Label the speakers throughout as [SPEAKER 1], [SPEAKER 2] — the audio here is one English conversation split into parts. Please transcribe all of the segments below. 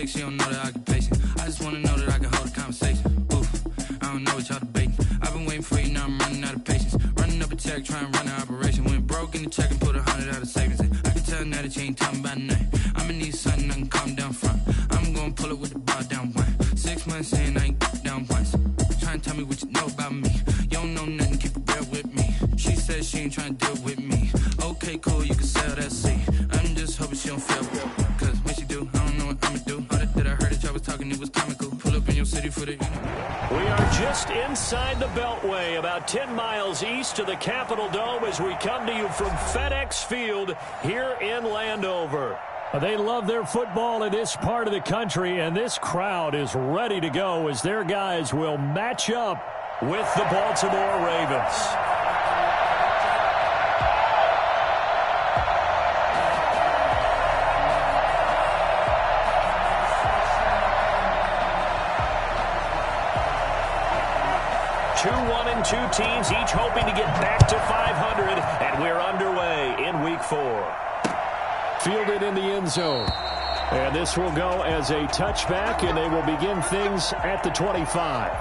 [SPEAKER 1] text, she don't know the occupation. I just wanna know that I can hold a conversation. Oof, I don't know what y'all debating. I've been waiting for you, now I'm running out of patience. Running up a check, trying to run an operation. Went broke in the check and put 100 out of savings in. I can tell now that you ain't talking about nothing. I'ma need something I can calm down front. I'm gonna pull it with the bar down one. 6 months in, I ain't down once. Trying to tell me what you know about me. You don't know nothing, keep it real with me. She said she ain't trying to deal with me. Okay, cool, you can sell that seat. I'm just hoping she don't feel real. Cause when she do, I don't know what I'ma do. All that I heard that y'all was talking, it was comical. Pull up in your city for the...
[SPEAKER 2] We are just inside the Beltway, about 10 miles east of the Capitol Dome as we come to you from FedEx Field here in Landover. They love their football in this part of the country, and this crowd is ready to go as their guys will match up with the Baltimore Ravens. Two teams each hoping to get back to 500, and we're underway in Week 4.
[SPEAKER 3] Fielded in the end zone. And this will go as a touchback, and they will begin things at the 25.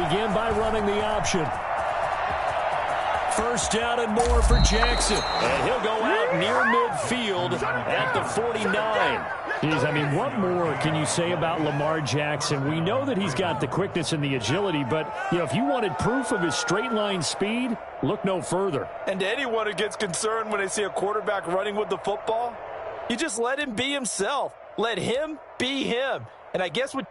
[SPEAKER 3] Begin by running the option. First down and more for Jackson. And he'll go out near midfield at the 49.
[SPEAKER 2] Jeez, I mean, what more can you say about Lamar Jackson? We know that he's got the quickness and the agility, but, you know, if you wanted proof of his straight line speed, look no further.
[SPEAKER 4] And to anyone who gets concerned when they see a quarterback running with the football, you just let him be himself. Let him be him. And I guess what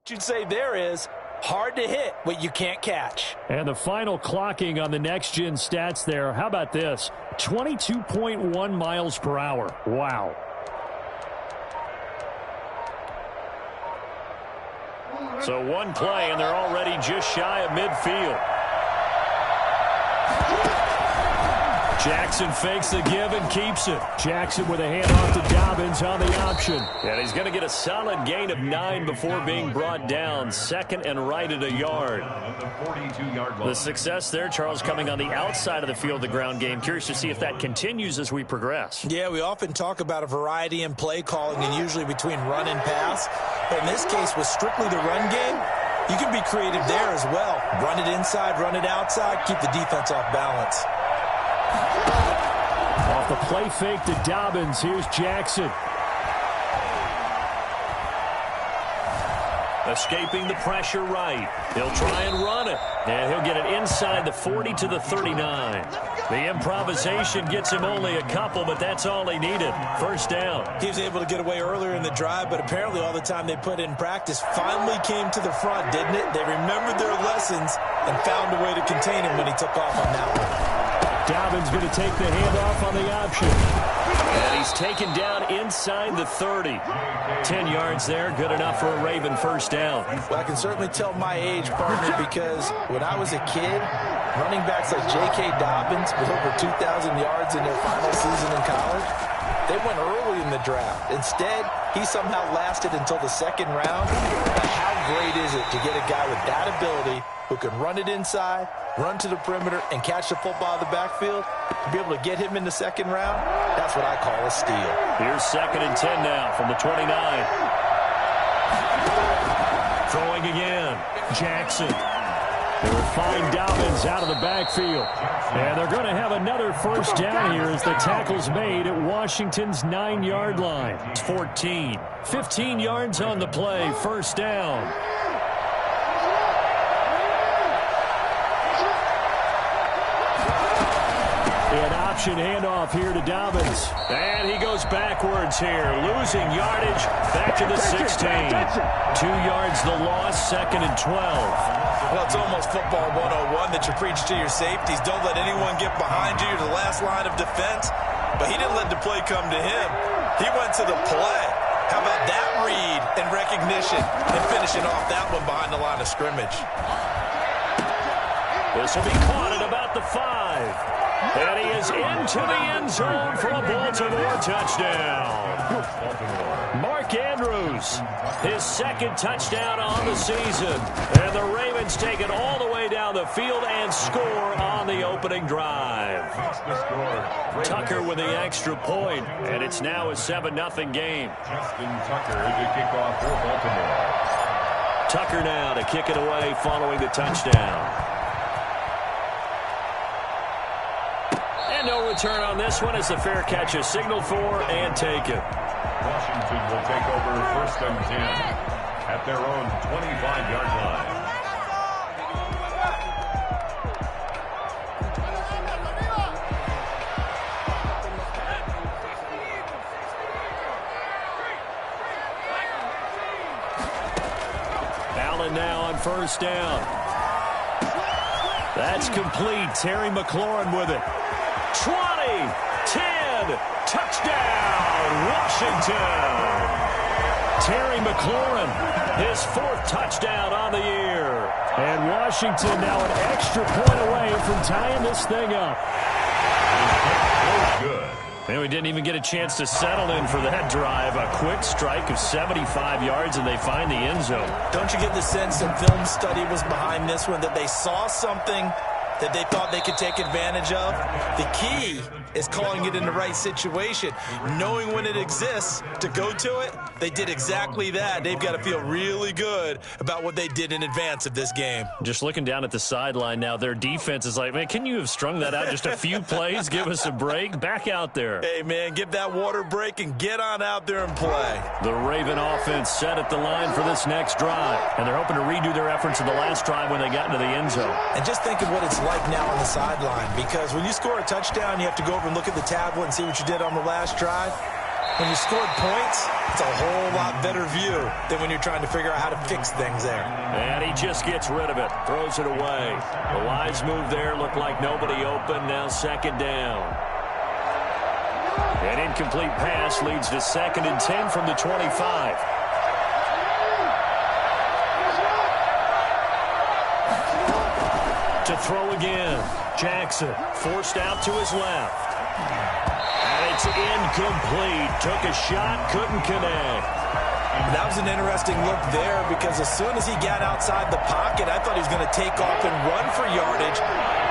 [SPEAKER 4] you'd say there is hard to hit what you can't catch.
[SPEAKER 2] And the final clocking on the next-gen stats there, how about this? 22.1 miles per hour. Wow.
[SPEAKER 3] So one play, and they're already just shy of midfield. Jackson fakes the give and keeps it. Jackson with a handoff to Dobbins on the option. And he's going to get a solid gain of 9 before being brought down. Second and right at a yard. The success there, Charles, coming on the outside of the field, the ground game. Curious to see if that continues as we progress.
[SPEAKER 4] Yeah, we often talk about a variety in play calling and usually between run and pass. But in this case, with strictly the run game, you can be creative there as well. Run it inside, run it outside, keep the defense off balance.
[SPEAKER 2] Off the play fake to Dobbins. Here's Jackson. escaping the pressure right. He'll try and run it, and he'll get it inside the 40 to the 39. The improvisation gets him only a couple, but that's all he needed. First down.
[SPEAKER 4] He was able to get away earlier in the drive, but apparently all the time they put in practice finally came to the front, didn't it? They remembered their lessons and found a way to contain him when he took off on that one.
[SPEAKER 2] Dobbins going to take the handoff on the option. And he's taken down inside the 30. 10 yards there, good enough for a Raven first down.
[SPEAKER 4] Well, I can certainly tell my age, partner, because when I was a kid, running backs like J.K. Dobbins with over 2,000 yards in their final season in college, they went early in the draft. Instead, he somehow lasted until the second round. How great is it to get a guy with that ability who can run it inside, run to the perimeter, and catch the football in the backfield? To be able to get him in the second round, that's what I call a steal.
[SPEAKER 2] Here's 2nd and 10 now from the 29. Throwing again. Jackson. They will find Dobbins out of the backfield. And they're going to have another first down here as the tackle's made at Washington's 9-yard line. It's 14. 15 yards on the play. First down. An option handoff here to Dobbins. And he goes backwards here, losing yardage back to the 16. 2 yards the loss, 2nd and 12.
[SPEAKER 4] Well, it's almost football 101 that you preach to your safeties. Don't let anyone get behind you. You're the last line of defense. But he didn't let the play come to him. He went to the play. How about that read and recognition and finishing off that one behind the line of scrimmage?
[SPEAKER 2] This will be caught at about the 5. And he is into the end zone for a Baltimore touchdown. Mark Andrews, his 2nd touchdown on the season. And the Ravens take it all the way down the field and score on the opening drive. Tucker with the extra point, and it's now a 7-0 game.
[SPEAKER 5] Justin Tucker to kick off for Baltimore.
[SPEAKER 2] Tucker now to kick it away following the touchdown. And no return on this one as the fair catch is signaled for and taken.
[SPEAKER 5] Washington will take over 1st and 10 at their own 25-yard line.
[SPEAKER 2] Allen now on first down. That's complete. Terry McLaurin with it. 20, 10, touchdown, Washington. Terry McLaurin, his 4th touchdown on the year. And Washington now an extra point away from tying this thing up.
[SPEAKER 5] Good.
[SPEAKER 2] And we didn't even get a chance to settle in for that drive. A quick strike of 75 yards, and they find the end zone.
[SPEAKER 4] Don't you get the sense that film study was behind this one, that they saw something that they thought they could take advantage of? The key is calling it in the right situation, knowing when it exists to go to it. They did exactly that. They've got to feel really good about what they did in advance of this game.
[SPEAKER 2] Just looking down at the sideline now, their defense is like, man, can you have strung that out just a few plays? Give us a break. Back out there.
[SPEAKER 4] Hey, man, give that water break and get on out there and play.
[SPEAKER 2] The Raven offense set at the line for this next drive, and they're hoping to redo their efforts in the last drive when they got into the end zone.
[SPEAKER 4] And just think of what it's like now on the sideline, because when you score a touchdown, you have to go over and look at the tablet and see what you did on the last drive. When you scored points, it's a whole lot better view than when you're trying to figure out how to fix things there.
[SPEAKER 2] And he just gets rid of it, throws it away. The wise move there, looked like nobody open, now 2nd down. An incomplete pass leads to 2nd and 10 from the 25. To throw again. Jackson forced out to his left. And it's incomplete. Took a shot, couldn't connect.
[SPEAKER 4] That was an interesting look there, because as soon as he got outside the pocket, I thought he was going to take off and run for yardage.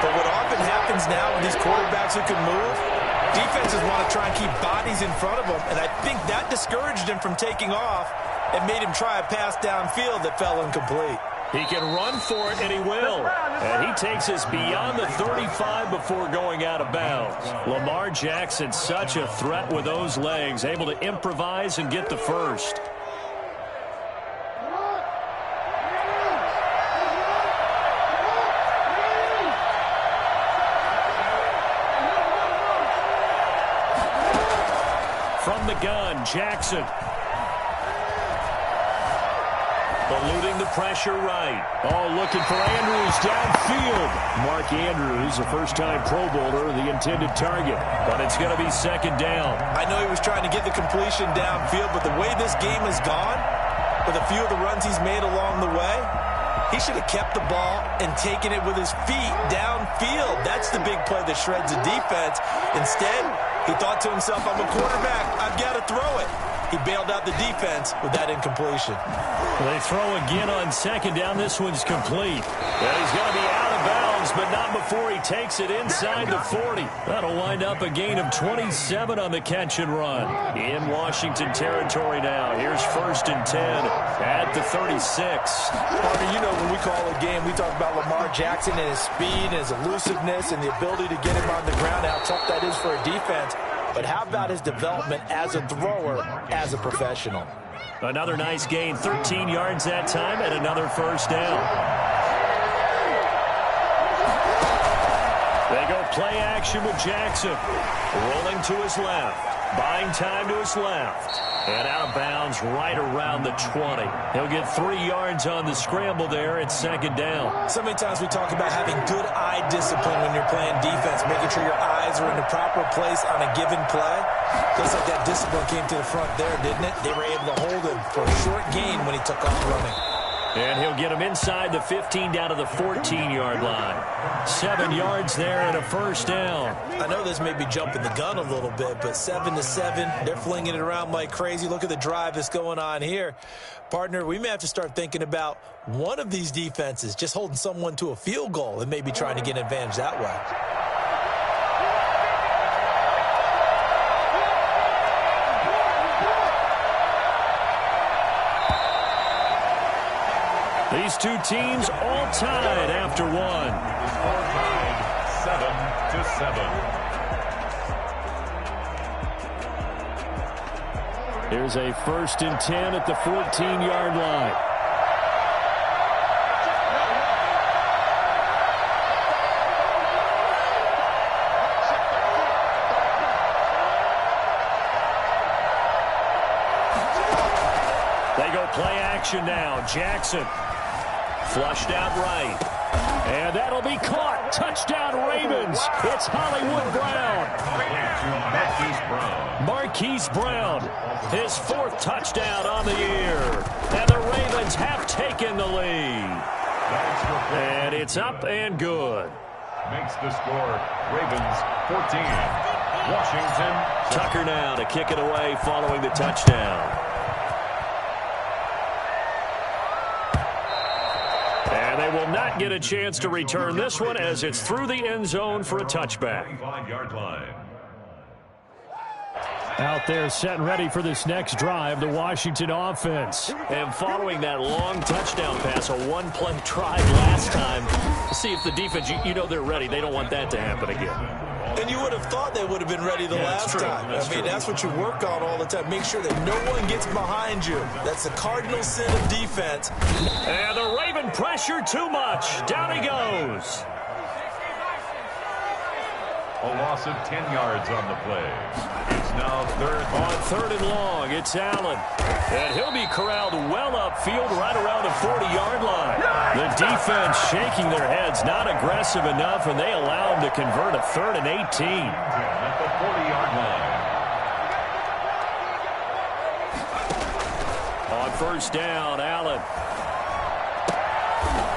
[SPEAKER 4] But what often happens now with these quarterbacks who can move, defenses want to try and keep bodies in front of them, and I think that discouraged him from taking off and made him try a pass downfield that fell incomplete.
[SPEAKER 2] He can run for it, and he will. And he takes us beyond the 35 before going out of bounds. Lamar Jackson, such a threat with those legs, able to improvise and get the first. Jackson. Eluding the pressure right. Oh, looking for Andrews downfield. Mark Andrews, a first-time Pro Bowler, the intended target. But it's going to be second down.
[SPEAKER 4] I know he was trying to get the completion downfield, but the way this game has gone, with a few of the runs he's made along the way, he should have kept the ball and taken it with his feet downfield. That's the big play that shreds the defense. Instead, he thought to himself, I'm a quarterback. I've got to throw it. He bailed out the defense with that incompletion.
[SPEAKER 2] They throw again on second down. This one's complete. And he's going to be out of bounds, but not before he takes it inside the 40. That'll wind up a gain of 27 on the catch and run. In Washington territory now. Here's 1st and 10 at the 36.
[SPEAKER 4] Parker, you know when we call a game, we talk about Lamar Jackson and his speed and his elusiveness and the ability to get him on the ground, how tough that is for a defense. But how about his development as a thrower, as a professional?
[SPEAKER 2] Another nice gain, 13 yards that time, and another first down. They go play action with Jackson. Rolling to his left. Buying time to his left. And out of bounds right around the 20. He'll get 3 yards on the scramble there at second down.
[SPEAKER 4] So many times we talk about having good eye discipline when you're playing defense, making sure your eyes are in the proper place on a given play. Looks like that discipline came to the front there, didn't it? They were able to hold him for a short gain when he took off running.
[SPEAKER 2] And he'll get him inside the 15 down to the 14-yard line. 7 yards there and a first down.
[SPEAKER 4] I know this may be jumping the gun a little bit, but 7-7, they're flinging it around like crazy. Look at the drive that's going on here. Partner, we may have to start thinking about one of these defenses just holding someone to a field goal and maybe trying to get an advantage that way.
[SPEAKER 2] These two teams all tied after one.
[SPEAKER 5] Score tied 7-7.
[SPEAKER 2] Here's a 1st and 10 at the 14-yard line. They go play action now. Jackson. Flushed out right. And that'll be caught. Touchdown Ravens. It's Hollywood Brown. Marquise Brown. His 4th touchdown on the year. And the Ravens have taken the lead. And it's up and good.
[SPEAKER 5] Makes the score Ravens 14. Washington.
[SPEAKER 2] Tucker now to kick it away following the touchdown. And they will not get a chance to return this one as it's through the end zone for a touchback.
[SPEAKER 5] 25-yard line.
[SPEAKER 2] Out there set and ready for this next drive, the Washington offense. And following that long touchdown pass, a one-play drive last time, see if the defense, you know they're ready. They don't want that to happen again.
[SPEAKER 4] And you would have thought they would have been ready the last time. I mean, that's what you work on all the time. Make sure that no one gets behind you. That's the cardinal sin of defense.
[SPEAKER 2] And the Raven pressure too much. Down he goes.
[SPEAKER 5] A loss of 10 yards on the play. It's now third.
[SPEAKER 2] On 3rd and long, it's Allen. And he'll be corralled well upfield right around the 40-yard line. The defense shaking their heads, not aggressive enough, and they allow him to convert a 3rd and 18.
[SPEAKER 5] At the 40-yard line.
[SPEAKER 2] On 1st down, Allen.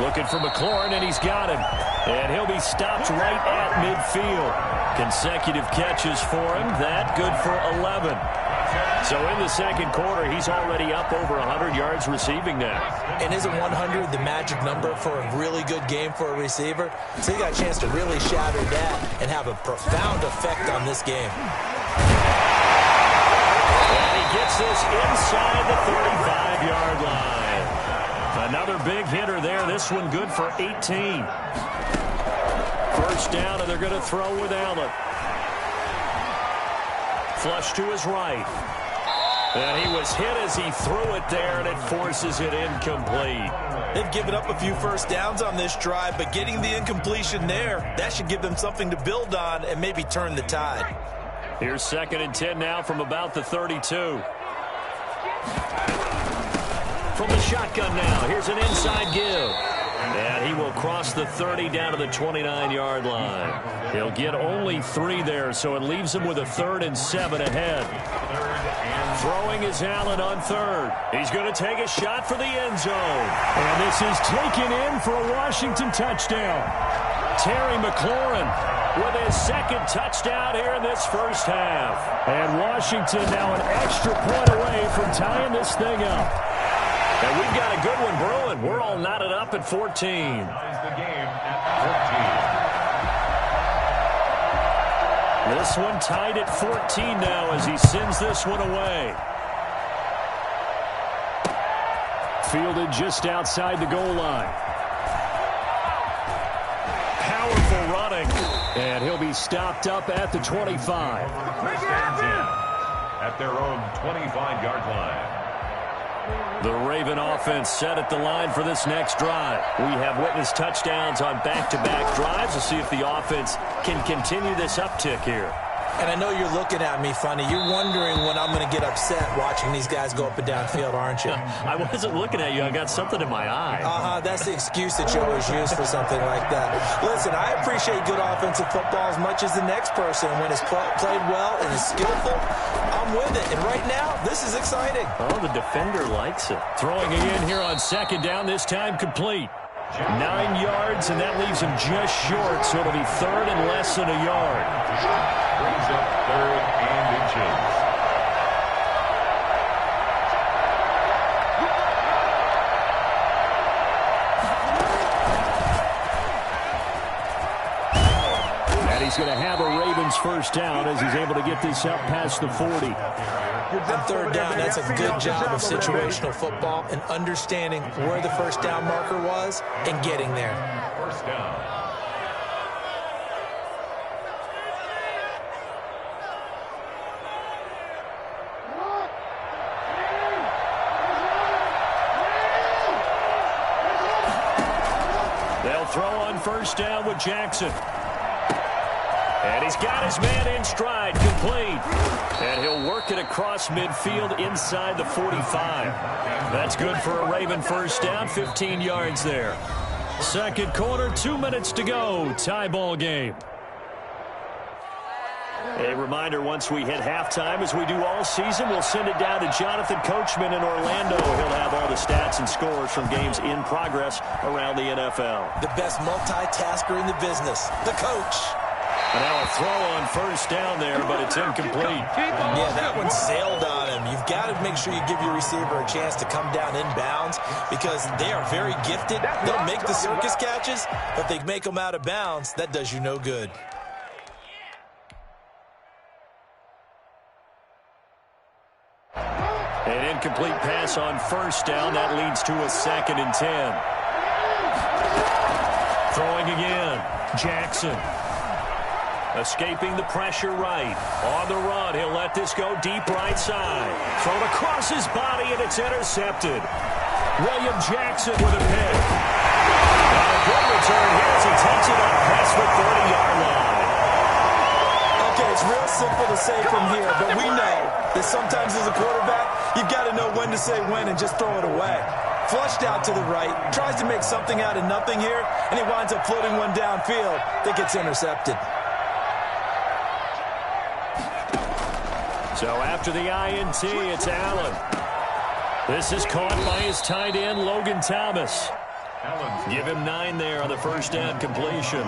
[SPEAKER 2] Looking for McLaurin, and he's got him. And he'll be stopped right at midfield. Consecutive catches for him. That good for 11. So in the second quarter, he's already up over 100 yards receiving now.
[SPEAKER 4] And isn't 100 the magic number for a really good game for a receiver? So he got a chance to really shatter that and have a profound effect on this game.
[SPEAKER 2] And he gets this inside the 35-yard line. Another big hitter there. This one good for 18. First down, and they're going to throw with Allen. Flush to his right. And he was hit as he threw it there, and it forces it incomplete.
[SPEAKER 4] They've given up a few first downs on this drive, but getting the incompletion there, that should give them something to build on and maybe turn the tide.
[SPEAKER 2] Here's 2nd and 10 now from about the 32. From the shotgun now, here's an inside give. And he will cross the 30 down to the 29-yard line. He'll get only 3 there, so it leaves him with a 3rd and 7 ahead. Throwing is Allen on 3rd. He's going to take a shot for the end zone.
[SPEAKER 3] And this is taken in for a Washington touchdown.
[SPEAKER 2] Terry McLaurin with his 2nd touchdown here in this first half.
[SPEAKER 3] And Washington now an extra point away from tying this thing up.
[SPEAKER 2] And we've got a good one brewing. We're all knotted up at 14.
[SPEAKER 5] The game at 14.
[SPEAKER 2] This one tied at 14 now as he sends this one away.
[SPEAKER 3] Fielded just outside the goal line.
[SPEAKER 2] Powerful running.
[SPEAKER 3] And he'll be stopped up at the 25.
[SPEAKER 5] At their own 25-yard line.
[SPEAKER 2] The Raven offense set at the line for this next drive. We have witnessed touchdowns on back-to-back drives. We'll see if the offense can continue this uptick here.
[SPEAKER 4] And I know you're looking at me funny. You're wondering when I'm going to get upset watching these guys go up and down field, aren't you?
[SPEAKER 2] I wasn't looking at you. I got something in my eye.
[SPEAKER 4] That's the excuse that you always use for something like that. Listen, I appreciate good offensive football as much as the next person. When it's played well and is skillful, I'm with it. And right now, this is exciting.
[SPEAKER 2] Oh, the defender likes it.
[SPEAKER 3] Throwing again here on 2nd down, this time complete. 9 yards, and that leaves him just short, so it'll be 3rd and less than a yard.
[SPEAKER 5] Brings up 3rd and inches.
[SPEAKER 3] And he's going to have a Ravens first down as he's able to get this up past the 40.
[SPEAKER 4] That 3rd down, that's a good job of situational football and understanding where the first down marker was and getting there.
[SPEAKER 5] First down.
[SPEAKER 2] They'll throw on first down with Jackson. And he's got his man in stride, complete. And he'll work it across midfield inside the 45. That's good for a Raven first down, 15 yards there. 2nd quarter, 2 minutes to go. Tie ball game. A reminder, once we hit halftime, as we do all season, we'll send it down to Jonathan Coachman in Orlando. He'll have all the stats and scores from games in progress around the NFL.
[SPEAKER 4] The best multitasker in the business, the coach.
[SPEAKER 2] And now a throw on first down there, but it's incomplete.
[SPEAKER 4] Yeah, that one sailed on him. You've got to make sure you give your receiver a chance to come down inbounds because they are very gifted. They'll make the circus catches, but they make them out of bounds. That does you no good.
[SPEAKER 2] An incomplete pass on first down. That leads to a 2nd and 10. Throwing again. Jackson. Escaping the pressure right. On the run, he'll let this go deep right side. Thrown across his body, and it's intercepted. William Jackson with a pick. And a good return here as he takes it up past the 30-yard line.
[SPEAKER 4] Okay, it's real simple to say from here, but we know that sometimes as a quarterback, you've got to know when to say when and just throw it away. Flushed out to the right, tries to make something out of nothing here, and he winds up floating one downfield that gets intercepted.
[SPEAKER 2] So after the INT, it's Allen. This is caught by his tight end, Logan Thomas. Give him 9 there on the first down completion.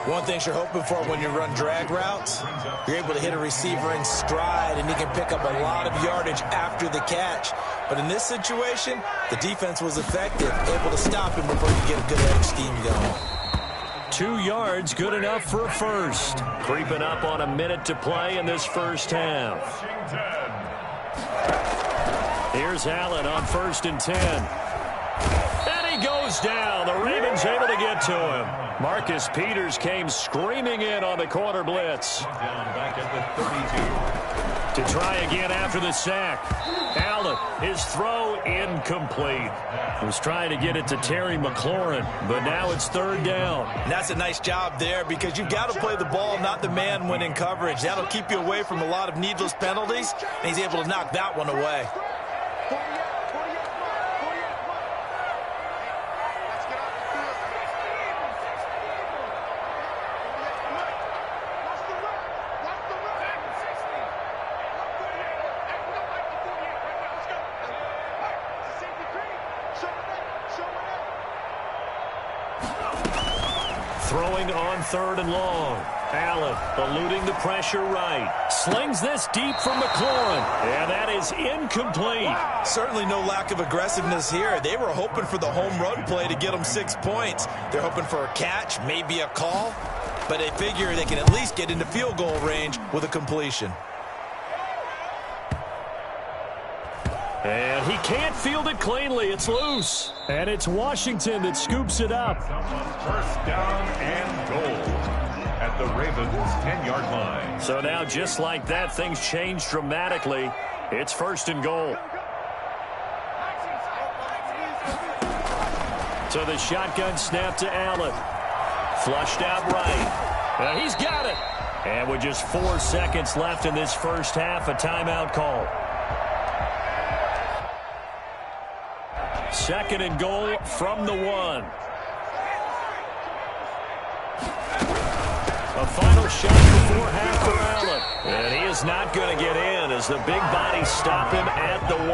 [SPEAKER 4] One thing you're hoping for when you run drag routes, you're able to hit a receiver in stride, and he can pick up a lot of yardage after the catch. But in this situation, the defense was effective, able to stop him before you get a good edge scheme going.
[SPEAKER 2] 2 yards, good enough for a first. Creeping up on a minute to play in this first half. Here's Allen on 1st and 10. And he goes down. The Ravens able to get to him. Marcus Peters came screaming in on the corner blitz.
[SPEAKER 5] Down back at the 32.
[SPEAKER 2] To try again after the sack. Allen, his throw incomplete. Was trying to get it to Terry McLaurin, but now it's 3rd down.
[SPEAKER 4] And that's a nice job there because you've got to play the ball, not the man when in coverage. That'll keep you away from a lot of needless penalties, and he's able to knock that one away.
[SPEAKER 2] Throwing on 3rd and long. Allen eluding the pressure right. Slings this deep from McLaurin. And that is incomplete.
[SPEAKER 4] Certainly no lack of aggressiveness here. They were hoping for the home run play to get them 6 points. They're hoping for a catch, maybe a call. But they figure they can at least get into field goal range with a completion.
[SPEAKER 2] And he can't field it cleanly. It's loose. And it's Washington that scoops it up.
[SPEAKER 5] First down and goal at the Ravens' 10-yard line.
[SPEAKER 2] So now, just like that, things change dramatically. It's 1st and goal. So the shotgun snap to Allen. Flushed out right. And he's got it. And with just 4 seconds left in this first half, a timeout call. 2nd and goal from the 1. A final shot before half for Allen. And he is not going to get in as the big bodies stop him at the 1.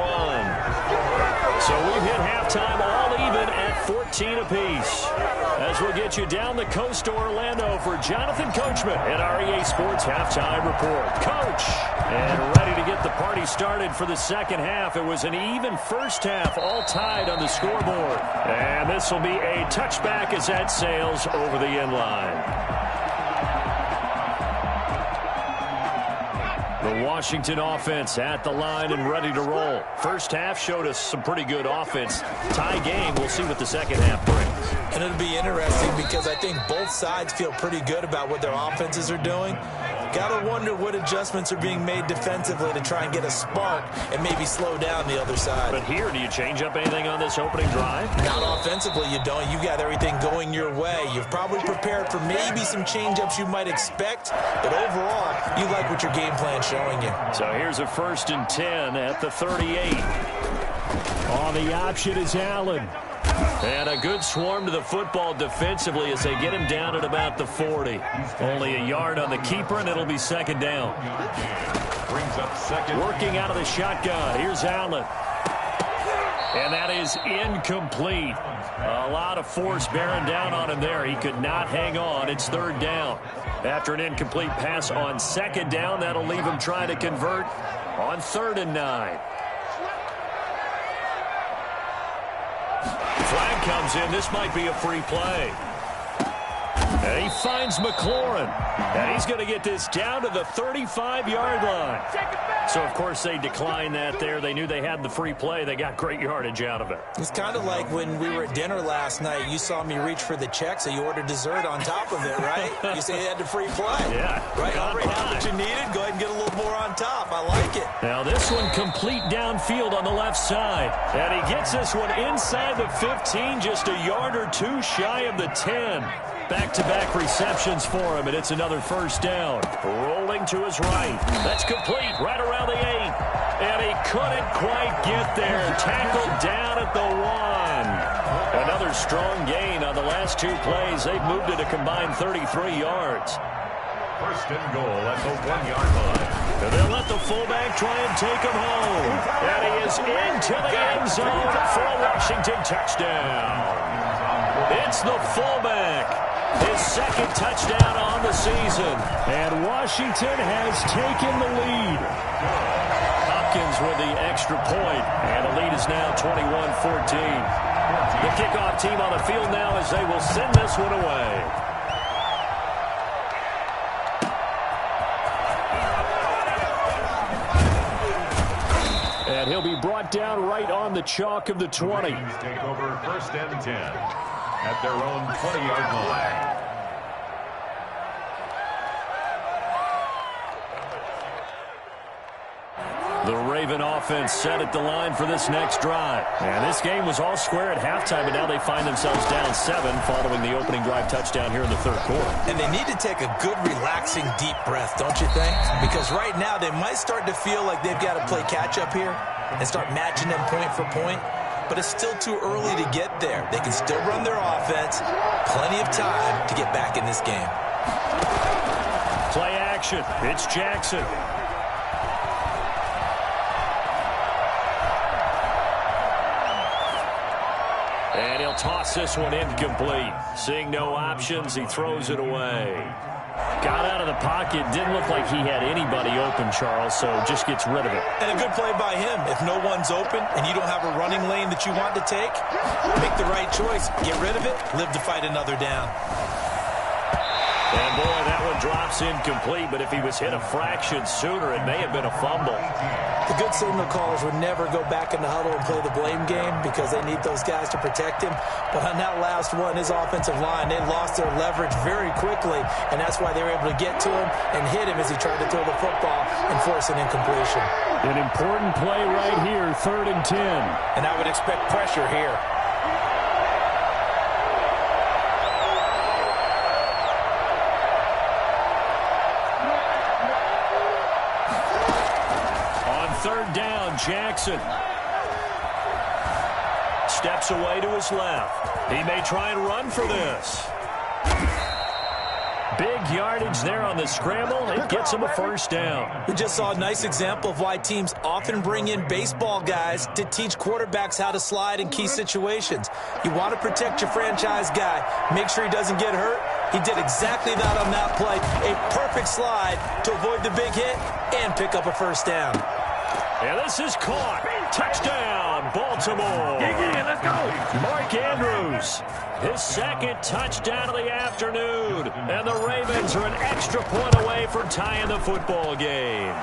[SPEAKER 2] So we've hit halftime all even at 14 apiece. As we'll get you down the coast to Orlando for Jonathan Coachman at our EA Sports Halftime Report. Coach! And ready to get the party started for the second half. It was an even first half, all tied on the scoreboard. And this will be a touchback as that sails over the end line. The Washington offense at the line and ready to roll. First half showed us some pretty good offense. Tie game. We'll see what the second half brings.
[SPEAKER 4] And it'll be interesting because I think both sides feel pretty good about what their offenses are doing. Got to wonder what adjustments are being made defensively to try and get a spark and maybe slow down the other side.
[SPEAKER 2] But here, do you change up anything on this opening drive?
[SPEAKER 4] Not offensively, you don't. You got everything going your way. You've probably prepared for maybe some change-ups you might expect, but overall, you like what your game plan's showing you.
[SPEAKER 2] So here's a 1st and 10 at the 38. On the option is Allen. And a good swarm to the football defensively as they get him down at about the 40. Only a yard on the keeper, and it'll be 2nd down.
[SPEAKER 5] Brings up 2nd.
[SPEAKER 2] Working out of the shotgun. Here's Allen. And that is incomplete. A lot of force bearing down on him there. He could not hang on. It's 3rd down. After an incomplete pass on 2nd down, that'll leave him trying to convert on 3rd and 9. Flag comes in. This might be a free play. And he finds McLaurin. And he's going to get this down to the 35-yard line. So, of course, they declined that there. They knew they had the free play. They got great yardage out of it.
[SPEAKER 4] It's kind of like when we were at dinner last night. You saw me reach for the check, so you ordered dessert on top of it, right? You say you had the free play.
[SPEAKER 2] Yeah.
[SPEAKER 4] Right? Already had what you needed. Go ahead and get a little more on top. I like it.
[SPEAKER 2] Now, this one complete downfield on the left side. And he gets this one inside the 15, just a yard or two shy of the 10. Back-to-back receptions for him, and it's another 1st down. Rolling to his right. That's complete right around the 8. And he couldn't quite get there. Tackled down at the 1. Another strong gain on the last 2 plays. They've moved it a combined 33 yards.
[SPEAKER 5] 1st and goal at the 1-yard line.
[SPEAKER 2] And they'll let the fullback try and take him home. And he is into the end zone for a Washington touchdown. It's the fullback. His 2nd touchdown on the season. And Washington has taken the lead. Hopkins with the extra point. And the lead is now 21-14. The kickoff team on the field now as they will send this one away. And he'll be brought down right on the chalk of the 20.
[SPEAKER 5] Take over 1st and 10 at their own 20-yard line.
[SPEAKER 2] The Raven offense set at the line for this next drive. And this game was all square at halftime, but now they find themselves down 7 following the opening drive touchdown here in the 3rd quarter.
[SPEAKER 4] And they need to take a good, relaxing, deep breath, don't you think? Because right now they might start to feel like they've got to play catch-up here and start matching them point for point. But it's still too early to get there. They can still run their offense. Plenty of time to get back in this game.
[SPEAKER 2] Play action. It's Jackson. And he'll They'll toss this one incomplete. Seeing no options, he throws it away. Got out of the pocket. Didn't look like he had anybody open, Charles, so just gets rid of it.
[SPEAKER 4] And a good play by him. If no one's open and you don't have a running lane that you want to take, make the right choice. Get rid of it. Live to fight another down.
[SPEAKER 2] And, boy, that one drops incomplete, but if he was hit a fraction sooner, it may have been a fumble.
[SPEAKER 4] The good signal callers would never go back in the huddle and play the blame game because they need those guys to protect him. But on that last one, his offensive line, they lost their leverage very quickly, and that's why they were able to get to him and hit him as he tried to throw the football and force an incompletion.
[SPEAKER 2] An important play right here, 3rd and 10.
[SPEAKER 4] And I would expect pressure here.
[SPEAKER 2] Jackson steps away to his left. He may try and run for this. Big yardage there on the scramble. It gets him a first down.
[SPEAKER 4] We just saw a nice example of why teams often bring in baseball guys to teach quarterbacks how to slide in key situations. You want to protect your franchise guy. Make sure he doesn't get hurt. He did exactly that on that play. A perfect slide to avoid the big hit and pick up a first down.
[SPEAKER 2] And this is caught. Touchdown, Baltimore. Let's go. Mark Andrews, his 2nd touchdown of the afternoon. And the Ravens are an extra point away from tying the football game.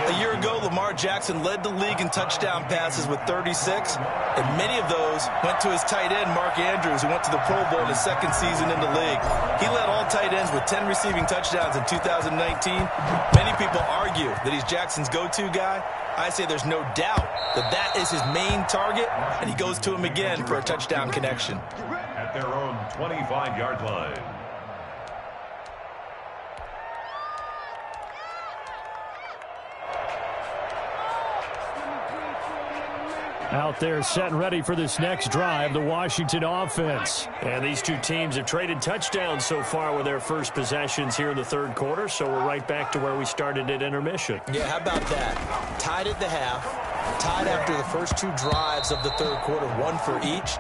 [SPEAKER 4] A year ago, Lamar Jackson led the league in touchdown passes with 36, and many of those went to his tight end, Mark Andrews, who went to the Pro Bowl in his 2nd season in the league. He led all tight ends with 10 receiving touchdowns in 2019. Many people argue that he's Jackson's go-to guy. I say there's no doubt that that is his main target, and he goes to him again for a touchdown connection.
[SPEAKER 5] At their own 25-yard line.
[SPEAKER 2] Out there set and ready for this next drive, the Washington offense. And these two teams have traded touchdowns so far with their first possessions here in the 3rd quarter, so we're right back to where we started at intermission.
[SPEAKER 4] Yeah, how about that? Tied at the half, tied after the first 2 drives of the 3rd quarter, 1 for each.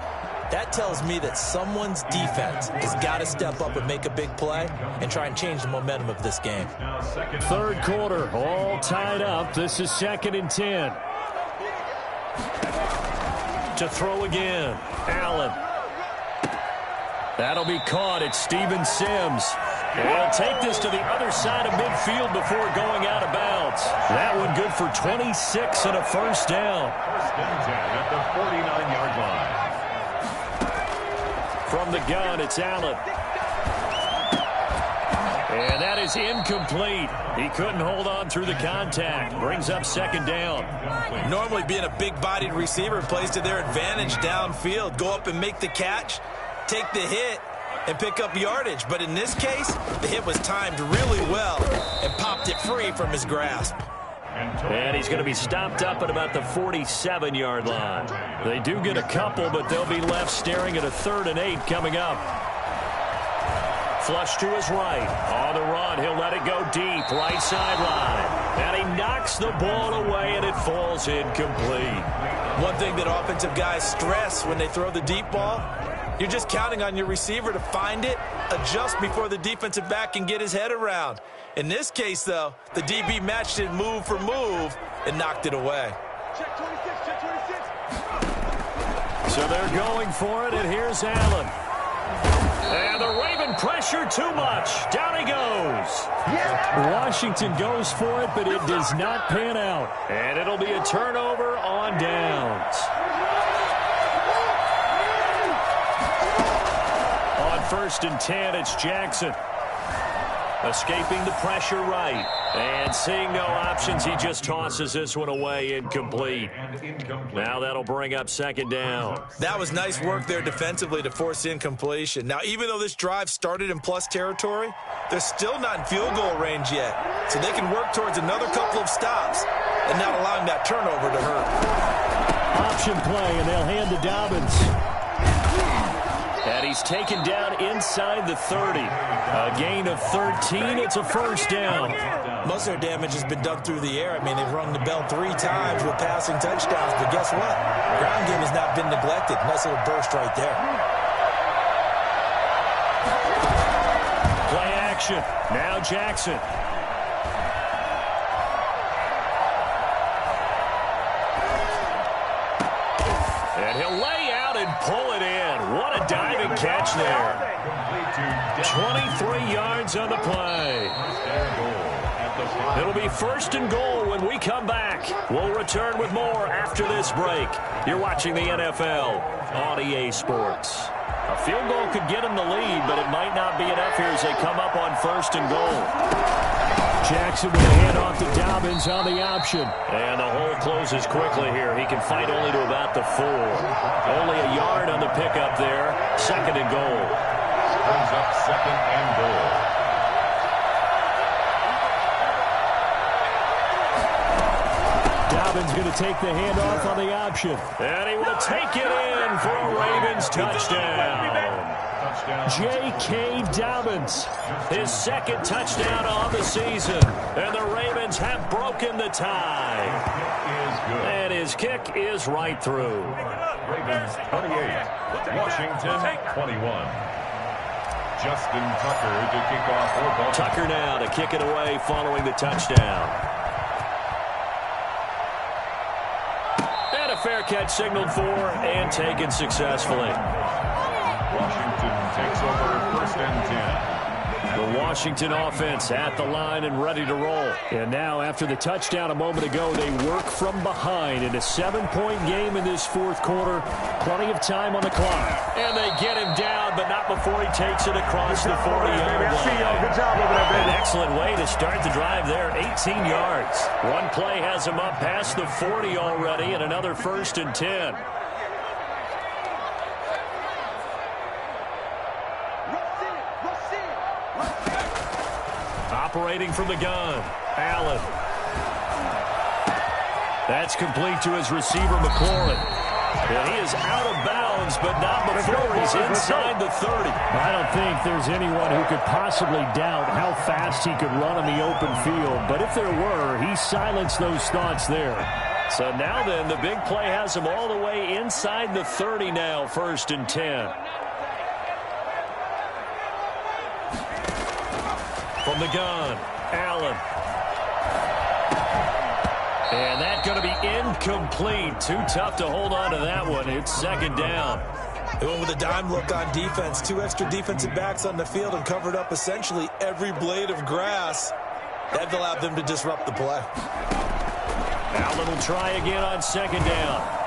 [SPEAKER 4] That tells me that someone's defense has got to step up and make a big play and try and change the momentum of this game.
[SPEAKER 2] 3rd quarter, all tied up. This is 2nd and 10. To throw again, Allen. That'll be caught. It's Steven Sims. He'll take this to the other side of midfield before going out of bounds. That one good for 26 and a first down.
[SPEAKER 5] 1st and 10 at the 49-yard line.
[SPEAKER 2] From the gun, it's Allen. And that is incomplete. He couldn't hold on through the contact. Brings up 2nd down.
[SPEAKER 4] Normally being a big-bodied receiver plays to their advantage downfield. Go up and make the catch, take the hit, and pick up yardage. But in this case, the hit was timed really well and popped it free from his grasp.
[SPEAKER 2] And he's going to be stopped up at about the 47-yard line. They do get a couple, but they'll be left staring at a 3rd and 8 coming up. Flush to his right. On the run, he'll let it go deep. Right sideline. And he knocks the ball away, and it falls incomplete.
[SPEAKER 4] One thing that offensive guys stress when they throw the deep ball, you're just counting on your receiver to find it, adjust before the defensive back can get his head around. In this case, though, the DB matched it move for move and knocked it away.
[SPEAKER 6] Check 26, check 26.
[SPEAKER 2] So they're going for it, and here's Allen. And the Raven pressure too much. Down he goes. Washington goes for it, but it does not pan out. And it'll be a turnover on downs. On 1st and 10, it's Jackson. Escaping the pressure right. And seeing no options, he just tosses this one away incomplete. Now that'll bring up 2nd down.
[SPEAKER 4] That was nice work there defensively to force incompletion. Now, even though this drive started in plus territory, they're still not in field goal range yet. So they can work towards another couple of stops and not allowing that turnover to hurt.
[SPEAKER 2] Option play, and they'll hand to Dobbins. And he he's taken down inside the 30. A gain of 13. It's a first down.
[SPEAKER 4] Most of their damage has been done through the air. I mean, they've rung the bell 3 times with passing touchdowns, but guess what? Ground game has not been neglected. Nice little burst right there.
[SPEAKER 2] Play action. Now Jackson. And he'll lay out and pull it in. What a diving catch there. 23 yards on the play. It'll be first and goal when we come back. We'll return with more after this break. You're watching the NFL on EA Sports. A field goal could get him the lead, but it might not be enough here as they come up on first and goal. Jackson with a handoff to Dobbins on the option. And the hole closes quickly here. He can fight only to about the 4. Only a yard on the pickup there. Second and goal.
[SPEAKER 5] Brings up second and goal.
[SPEAKER 2] Dobbins going to take the handoff on the option. And he will take it in for a Ravens touchdown. J.K. Dobbins, his second touchdown on the season. And the Ravens have broken the tie. And his kick is right through.
[SPEAKER 5] Ravens 28, Washington 21. Justin Tucker to kick off for Baltimore.
[SPEAKER 2] Tucker now to kick it away following the touchdown. And a fair catch signaled for and taken successfully.
[SPEAKER 5] Washington takes over first and 10.
[SPEAKER 2] The Washington offense at the line and ready to roll. And now after the touchdown a moment ago, they work from behind in a 7-point game in this fourth quarter. Plenty of time on the clock. And they get him down, but not before he takes it across the 40-yard line.
[SPEAKER 6] Good job over there, baby.
[SPEAKER 2] An excellent way to start the drive there, 18 yards. One play has him up past the 40 already, and another first and 10. Operating from the gun, Allen. That's complete to his receiver, McLaurin. And he is out of bounds, but not before he's inside the 30. I don't think there's anyone who could possibly doubt how fast he could run in the open field. But if there were, he silenced those thoughts there. So now then, the big play has him all the way inside the 30 now, first and 10. From the gun, Allen. And that's going to be incomplete. Too tough to hold on to that one. It's second down.
[SPEAKER 4] They went with a dime look on defense. 2 extra defensive backs on the field and covered up essentially every blade of grass. That allowed them to disrupt the play.
[SPEAKER 2] Allen will try again on second down.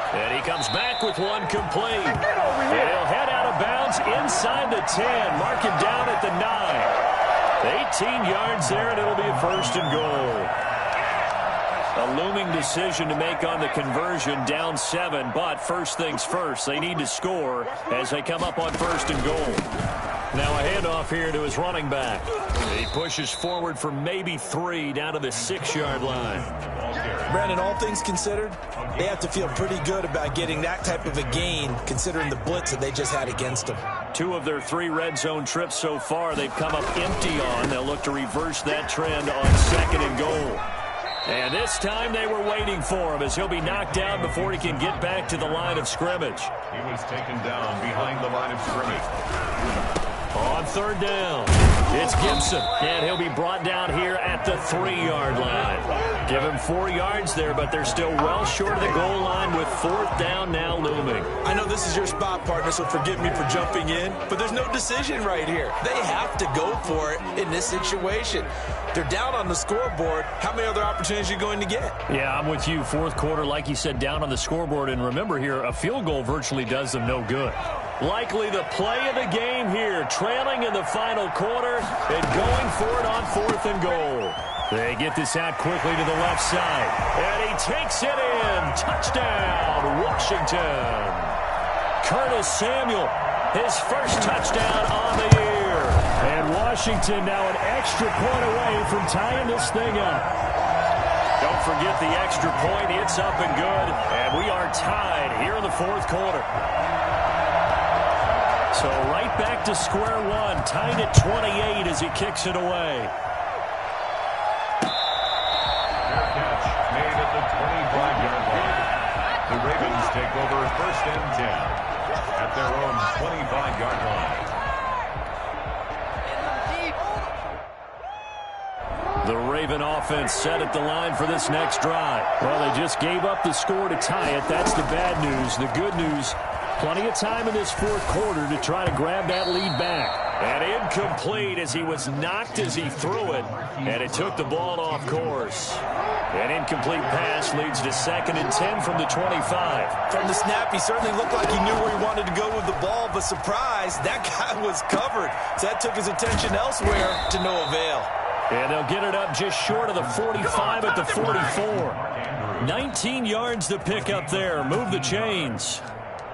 [SPEAKER 2] And he comes back with one complete. And he'll head out of bounds inside the 10. Mark him down at the 9. 18 yards there, and it'll be a first and goal. A looming decision to make on the conversion, down 7. But first things first, they need to score as they come up on first and goal. Now a handoff here to his running back. He pushes forward for maybe 3 down to the 6-yard line.
[SPEAKER 4] Brandon, all things considered, they have to feel pretty good about getting that type of a gain considering the blitz that they just had against them.
[SPEAKER 2] 2 of their 3 red zone trips so far they've come up empty on. They'll look to reverse that trend on second and goal. And this time they were waiting for him as he'll be knocked down before he can get back to the line of scrimmage.
[SPEAKER 5] He was taken down behind the line of scrimmage.
[SPEAKER 2] On third down, it's Gibson, and he'll be brought down here at the 3-yard line. Give him 4 yards there, but they're still well short of the goal line with fourth down now looming.
[SPEAKER 4] I know this is your spot, partner, so forgive me for jumping in, but there's no decision right here. They have to go for it in this situation. They're down on the scoreboard. How many other opportunities are you going to get?
[SPEAKER 2] Yeah, I'm with you. Fourth quarter, like you said, down on the scoreboard. And remember here, a field goal virtually does them no good. Likely the play of the game here, trailing in the final quarter and going for it on fourth and goal. They get this out quickly to the left side, and he takes it in. Touchdown, Washington. Curtis Samuel, his first touchdown on the year. And Washington now an extra point away from tying this thing up. Don't forget the extra point. It's up and good, and we are tied here in the fourth quarter. So right back to square one, tied at 28 as he kicks it away.
[SPEAKER 5] Fair catch made at the 25-yard line. The Ravens take over 1st and 10 at their own 25-yard line.
[SPEAKER 2] The Raven offense set at the line for this next drive. Well, they just gave up the score to tie it. That's the bad news. The good news, plenty of time in this fourth quarter to try to grab that lead back. And incomplete as he was knocked as he threw it, and it took the ball off course. An incomplete pass leads to 2nd and 10 from the 25.
[SPEAKER 4] From the snap, he certainly looked like he knew where he wanted to go with the ball, but surprise, that guy was covered. So that took his attention elsewhere to no avail.
[SPEAKER 2] And they'll get it up just short of the 45 at the 44. 19 yards to pick up there. Move the chains.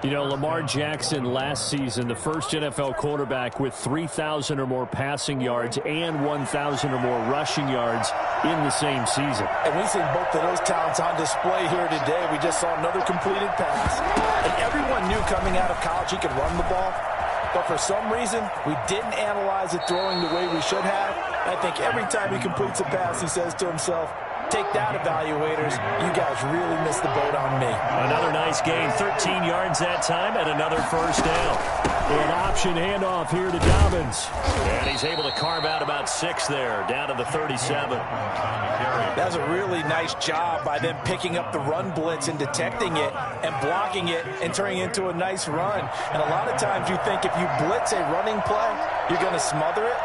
[SPEAKER 2] You know, Lamar Jackson last season, the first NFL quarterback with 3,000 or more passing yards and 1,000 or more rushing yards in the same season.
[SPEAKER 4] And we've seen both of those talents on display here today. We just saw another completed pass. And everyone knew coming out of college he could run the ball. But for some reason, we didn't analyze it throwing the way we should have. I think every time he completes a pass, he says to himself, take that, evaluators. You guys really missed the boat on me.
[SPEAKER 2] Another nice gain, 13 yards that time, and another first down. An option handoff here to Dobbins. And he's able to carve out about 6 there, down to the 37.
[SPEAKER 4] That's a really nice job by them picking up the run blitz and detecting it and blocking it and turning it into a nice run. And a lot of times you think if you blitz a running play, you're going to smother it.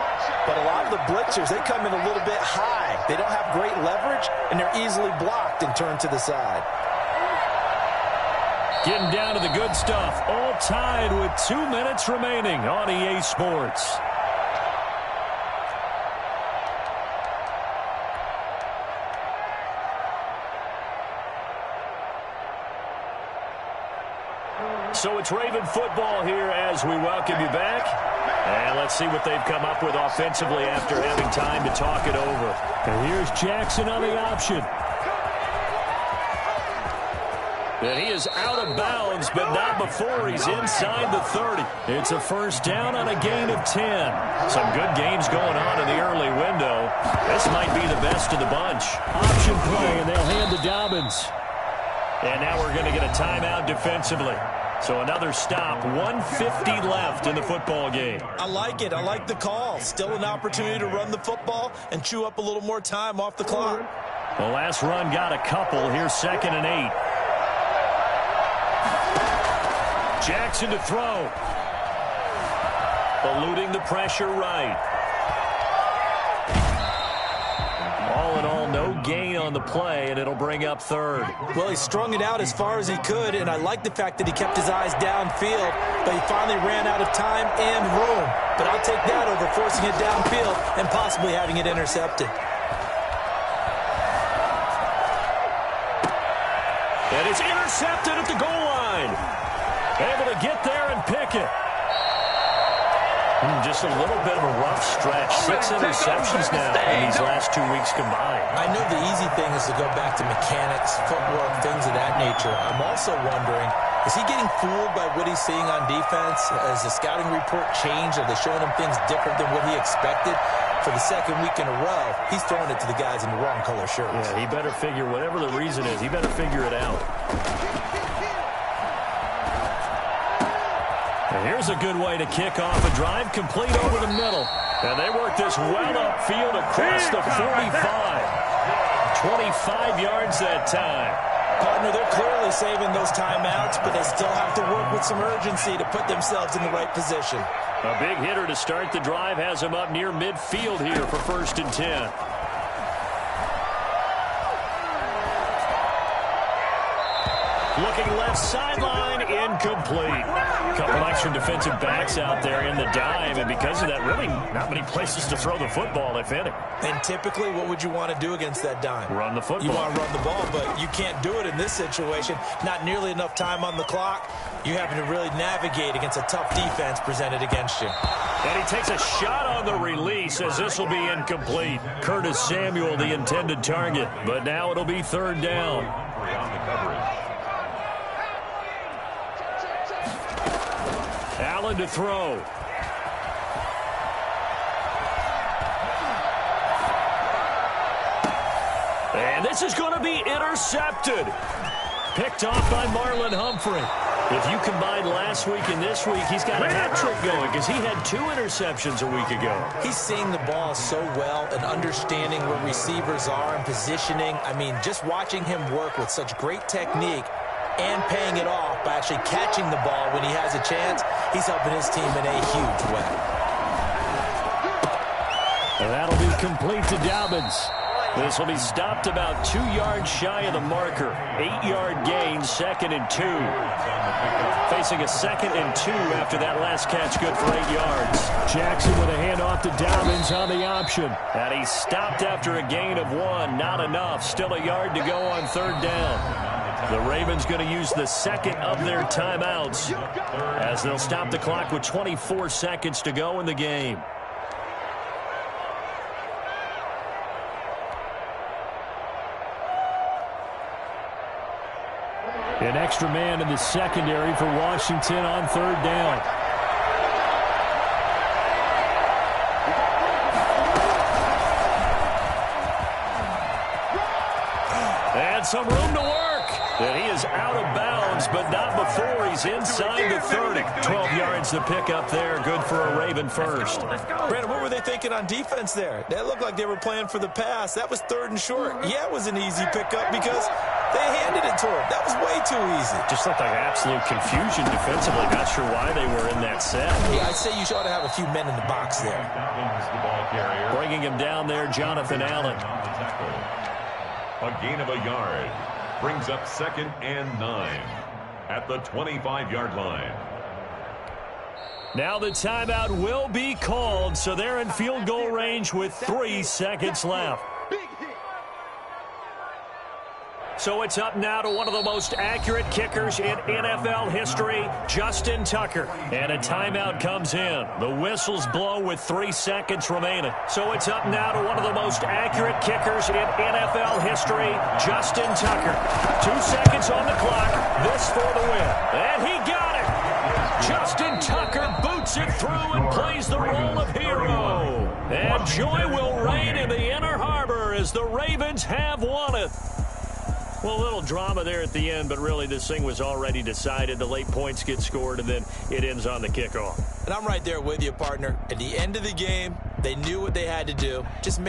[SPEAKER 4] But a lot of the blitzers, they come in a little bit high. They don't have great leverage, and they're easily blocked and turned to the side.
[SPEAKER 2] Getting down to the good stuff. All tied with 2 minutes remaining on EA Sports. So it's Raven football here as we welcome you back. And let's see what they've come up with offensively after having time to talk it over. And here's Jackson on the option. And he is out of bounds, but not before he's inside the 30. It's a first down on a gain of 10. Some good games going on in the early window. This might be the best of the bunch. Option play, and they'll hand to Dobbins. And now we're going to get a timeout defensively. So another stop, 1:50 left in the football game.
[SPEAKER 4] I like it. I like the call. Still an opportunity to run the football and chew up a little more time off the clock.
[SPEAKER 2] The last run got a couple. Here's 2nd and 8. Jackson to throw. Eluding the pressure right. All in all, no gain on the play, and it'll bring up 3rd.
[SPEAKER 4] Well, he strung it out as far as he could, and I like the fact that he kept his eyes downfield, but he finally ran out of time and room. But I'll take that over forcing it downfield and possibly having it intercepted.
[SPEAKER 2] And it's intercepted at the goal line. Able to get there and pick it. Just a little bit of a rough stretch. 6 interceptions now in these last 2 weeks combined.
[SPEAKER 4] I know the easy thing is to go back to mechanics, footwork, things of that nature. I'm also wondering, is he getting fooled by what he's seeing on defense? Has the scouting report changed? Are they showing him things different than what he expected? For the second week in a row, he's throwing it to the guys in the wrong color shirts.
[SPEAKER 2] Yeah, he better figure, whatever the reason is, he better figure it out. And here's a good way to kick off a drive, complete over the middle. And they work this well upfield across the 45. 25 yards that time.
[SPEAKER 4] Partner, they're clearly saving those timeouts, but they still have to work with some urgency to put themselves in the right position.
[SPEAKER 2] A big hitter to start the drive has him up near midfield here for 1st and 10. Looking left sideline, incomplete. Couple extra defensive backs out there in the dime, and because of that, really not many places to throw the football, if any.
[SPEAKER 4] And typically, what would you want to do against that dime?
[SPEAKER 2] Run the football.
[SPEAKER 4] You want to run the ball, but you can't do it in this situation. Not nearly enough time on the clock. You having to really navigate against a tough defense presented against you.
[SPEAKER 2] And he takes a shot on the release as this will be incomplete. Curtis Samuel, the intended target, but now it'll be 3rd down. Allen to throw. And this is going to be intercepted. Picked off by Marlon Humphrey. If you combine last week and this week, he's got a hat trick going because he had 2 interceptions a week ago.
[SPEAKER 4] He's seeing the ball so well and understanding where receivers are and positioning. I mean, just watching him work with such great technique and paying it off by actually catching the ball when he has a chance, he's helping his team in a huge way.
[SPEAKER 2] And that'll be complete to Dobbins. This will be stopped about 2 yards shy of the marker. 8-yard gain, 2nd and 2. Facing a 2nd and 2 after that last catch, good for 8 yards. Jackson with a handoff to Dobbins on the option. And he stopped after a gain of 1. Not enough. Still a yard to go on 3rd down. The Ravens going to use the 2nd of their timeouts as they'll stop the clock with 24 seconds to go in the game. An extra man in the secondary for Washington on 3rd down. And some room to work. And he is out of bounds, but not before he's inside the 30. 12 yards to pick up there. Good for a Raven first.
[SPEAKER 4] Brandon, what were they thinking on defense there? That looked like they were playing for the pass. That was 3rd and short. Yeah, it was an easy pickup because they handed it to him. That was way too easy.
[SPEAKER 2] Just looked like absolute confusion defensively. Not sure why they were in that set.
[SPEAKER 4] Yeah, I'd say you ought to have a few men in the box there.
[SPEAKER 2] Bringing him down there, Jonathan Allen.
[SPEAKER 5] A gain of a yard. Brings up 2nd and 9 at the 25-yard line.
[SPEAKER 2] Now the timeout will be called, so they're in field goal range with 3 seconds left. So it's up now to one of the most accurate kickers in NFL history, Justin Tucker. And a timeout comes in. The whistles blow with 3 seconds remaining. So it's up now to one of the most accurate kickers in NFL history, Justin Tucker. 2 seconds on the clock. This for the win. And he got it. Justin Tucker boots it through and plays the role of hero. And joy will reign in the Inner Harbor as the Ravens have won it. Well, a little drama there at the end, but really this thing was already decided. The late points get scored, and then it ends on the kickoff.
[SPEAKER 4] And I'm right there with you, partner. At the end of the game, they knew what they had to do. Just make